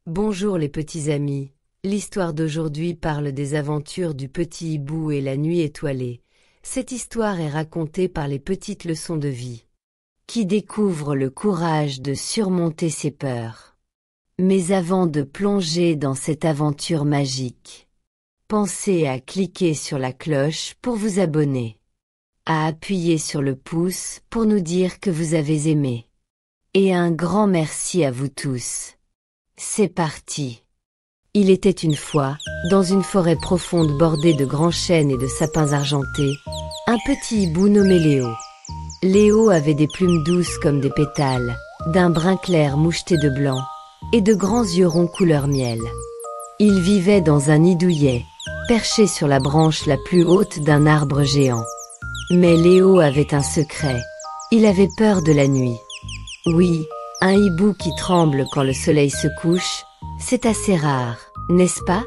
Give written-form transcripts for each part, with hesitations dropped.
Bonjour les petits amis, l'histoire d'aujourd'hui parle des aventures du petit hibou et la nuit étoilée. Cette histoire est racontée par les petites leçons de vie, qui découvrent le courage de surmonter ses peurs. Mais avant de plonger dans cette aventure magique, pensez à cliquer sur la cloche pour vous abonner, à appuyer sur le pouce pour nous dire que vous avez aimé. Et un grand merci à vous tous. C'est parti. Il était une fois, dans une forêt profonde bordée de grands chênes et de sapins argentés, un petit hibou nommé Léo. Léo avait des plumes douces comme des pétales, d'un brun clair moucheté de blanc, et de grands yeux ronds couleur miel. Il vivait dans un nid douillet, perché sur la branche la plus haute d'un arbre géant. Mais Léo avait un secret, il avait peur de la nuit. Oui, un hibou qui tremble quand le soleil se couche, c'est assez rare, n'est-ce pas?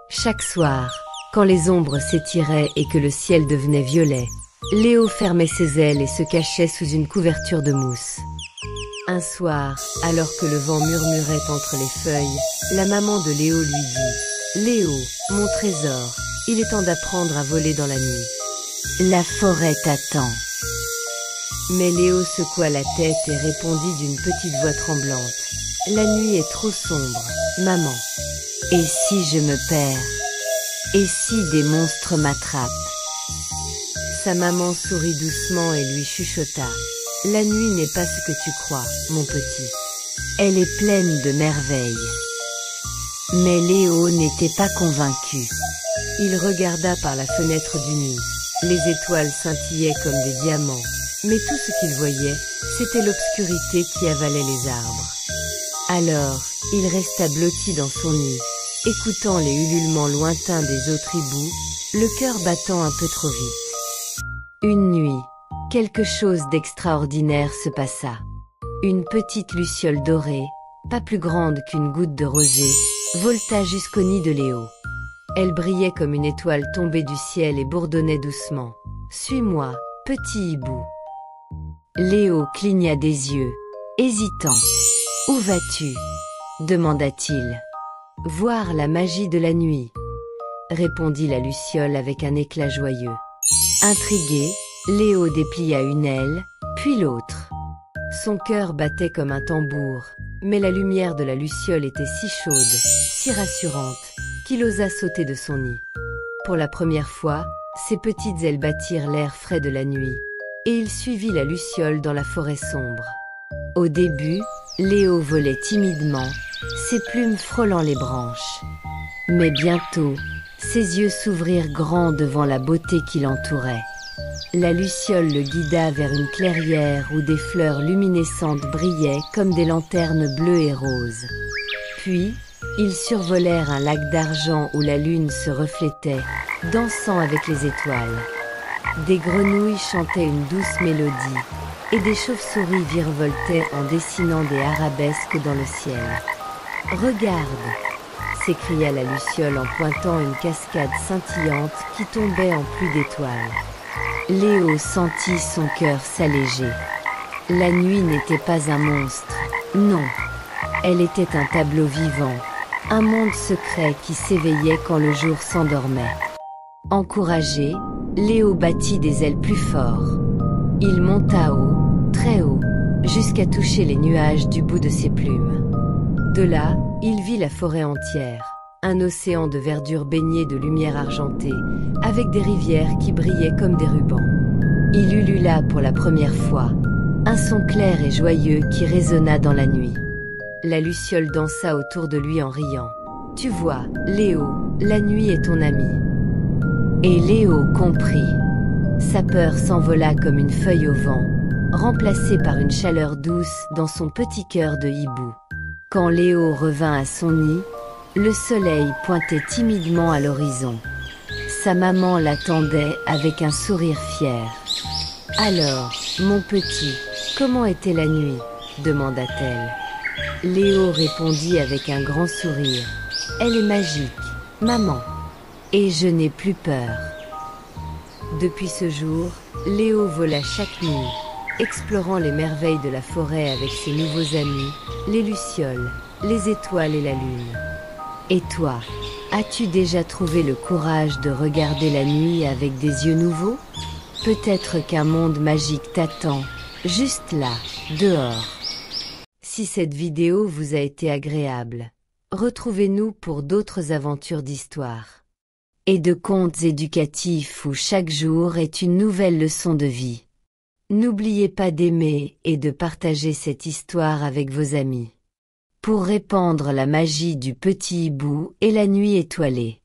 Chaque soir, quand les ombres s'étiraient et que le ciel devenait violet, Léo fermait ses ailes et se cachait sous une couverture de mousse. Un soir, alors que le vent murmurait entre les feuilles, la maman de Léo lui dit « Léo, mon trésor, il est temps d'apprendre à voler dans la nuit. La forêt t'attend. » Mais Léo secoua la tête et répondit d'une petite voix tremblante. « La nuit est trop sombre, maman. Et si je me perds? Et si des monstres m'attrapent ?» Sa maman sourit doucement et lui chuchota. « La nuit n'est pas ce que tu crois, mon petit. Elle est pleine de merveilles. » Mais Léo n'était pas convaincu. Il regarda par la fenêtre du nid. Les étoiles scintillaient comme des diamants. Mais tout ce qu'il voyait, c'était l'obscurité qui avalait les arbres. Alors, il resta blotti dans son nid, écoutant les ululements lointains des autres hiboux, le cœur battant un peu trop vite. Une nuit, quelque chose d'extraordinaire se passa. Une petite luciole dorée, pas plus grande qu'une goutte de rosée, volta jusqu'au nid de Léo. Elle brillait comme une étoile tombée du ciel et bourdonnait doucement. « Suis-moi, petit hibou. » Léo cligna des yeux, hésitant. « Où vas-tu » demanda-t-il. « Voir la magie de la nuit » répondit la luciole avec un éclat joyeux. Intrigué, Léo déplia une aile, puis l'autre. Son cœur battait comme un tambour, mais la lumière de la luciole était si chaude, si rassurante, qu'il osa sauter de son nid. Pour la première fois, ses petites ailes battirent l'air frais de la nuit, et il suivit la luciole dans la forêt sombre. Au début, Léo volait timidement, ses plumes frôlant les branches. Mais bientôt, ses yeux s'ouvrirent grands devant la beauté qui l'entourait. La luciole le guida vers une clairière où des fleurs luminescentes brillaient comme des lanternes bleues et roses. Puis, ils survolèrent un lac d'argent où la lune se reflétait, dansant avec les étoiles. Des grenouilles chantaient une douce mélodie, et des chauves-souris virevoltaient en dessinant des arabesques dans le ciel. « Regarde !» s'écria la luciole en pointant une cascade scintillante qui tombait en pluie d'étoiles. Léo sentit son cœur s'alléger. La nuit n'était pas un monstre, non. Elle était un tableau vivant, un monde secret qui s'éveillait quand le jour s'endormait. Encouragé, Léo battit des ailes plus fort. Il monta haut, très haut, jusqu'à toucher les nuages du bout de ses plumes. De là, il vit la forêt entière, un océan de verdure baigné de lumière argentée, avec des rivières qui brillaient comme des rubans. Il ulula pour la première fois, un son clair et joyeux qui résonna dans la nuit. La luciole dansa autour de lui en riant. « Tu vois, Léo, la nuit est ton ami. » Et Léo comprit. Sa peur s'envola comme une feuille au vent, remplacée par une chaleur douce dans son petit cœur de hibou. Quand Léo revint à son nid, le soleil pointait timidement à l'horizon. Sa maman l'attendait avec un sourire fier. « Alors, mon petit, comment était la nuit ?» demanda-t-elle. Léo répondit avec un grand sourire. « Elle est magique, maman. Et je n'ai plus peur. » Depuis ce jour, Léo vola chaque nuit, explorant les merveilles de la forêt avec ses nouveaux amis, les lucioles, les étoiles et la lune. Et toi, as-tu déjà trouvé le courage de regarder la nuit avec des yeux nouveaux? Peut-être qu'un monde magique t'attend, juste là, dehors. Si cette vidéo vous a été agréable, retrouvez-nous pour d'autres aventures d'histoire et de contes éducatifs où chaque jour est une nouvelle leçon de vie. N'oubliez pas d'aimer et de partager cette histoire avec vos amis pour répandre la magie du petit hibou et la nuit étoilée.